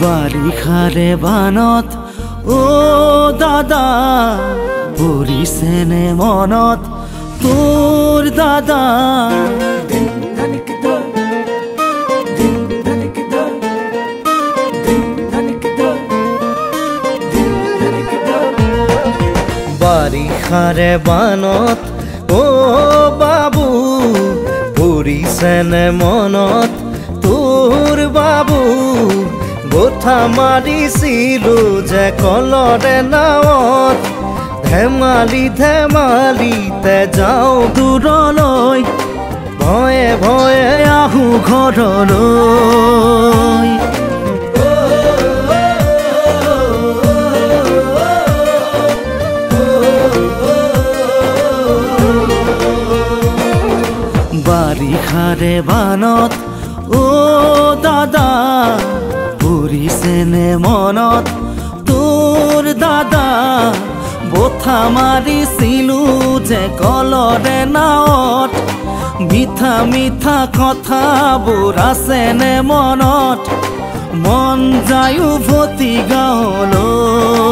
বাৰিষাৰে বানত ও দাদা পৰিছেনে মনত তোৰ দাদা বাৰিষাৰে বানত ও বাবু পৰিছেনে মনত তোৰ বাবু গোঠা মাৰিছিলো যে কলৰে নাৱত ধেমালি ধেমালিতে যাওঁ দূৰলৈ ভয়ে ভয়ে আহোঁ ঘৰলৈ বাৰিষাৰে বানত ও দাদা পৰিছেনে মনত তোৰ দাদা বঠা মাৰিছিলো যে কলৰে নাৱত মিঠা মিঠা কথাবোৰ আছেনে মনত মন যায় উভতি গাঁৱলৈ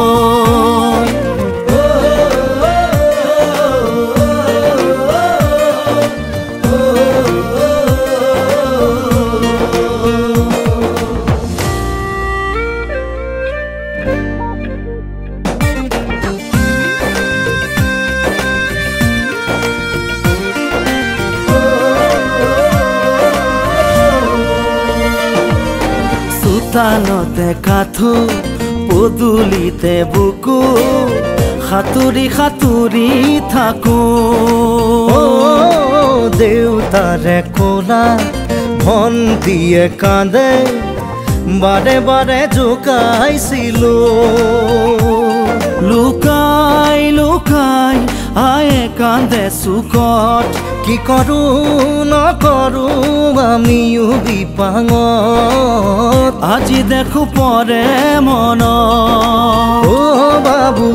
চোতালতে কাঠো পদূলিতে বুকু সাঁতুৰি সাঁতুৰি থাকো দেউতাৰে কোলা ভণ্টিয়ে কান্দে বাৰে বাৰে জোকাইছিলো লুকাই লুকাই আয়ে কান্দে চুকত কি কৰো নকৰো আমিও বিপাঙত আজি দেখো পৰে মন ও বাবু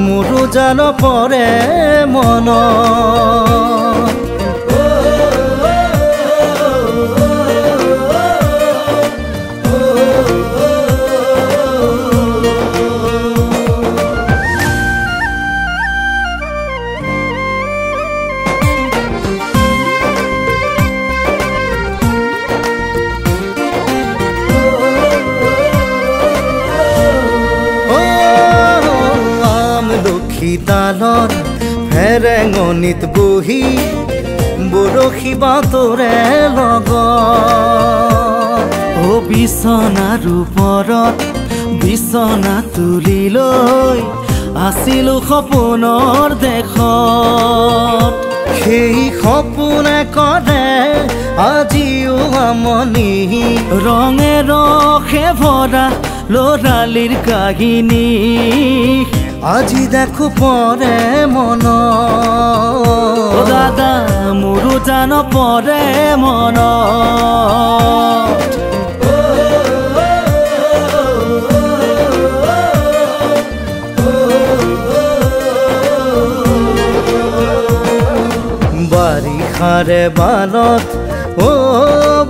মোৰো জান পৰে মন শীতালত ফেৰেঙনিত বহি বৰশী বাতৰে লগত ও বিছনাৰ ওপৰত বিছনা তুলি লৈ আছিলো সপোনৰ দেশত সেই সপোনে কৰে আজিও আমনি ৰঙে ৰসে ভৰা ল'ৰালিৰ কাহিনী আজি দেখো পৰে মন দাদা মোৰো জান পৰে মন বাৰিষাৰে বানত ও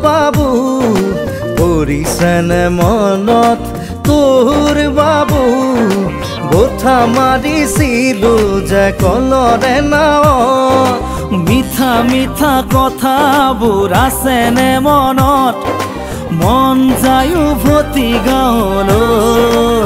বাবু পৰিছেনে মনত তোৰ বাবু গোঠা মাৰিছিলো যে কলৰে নাৱত মিঠা মিঠা কথাবোৰ আছেনে মনত মন যায় উভতি গাঁৱলৈ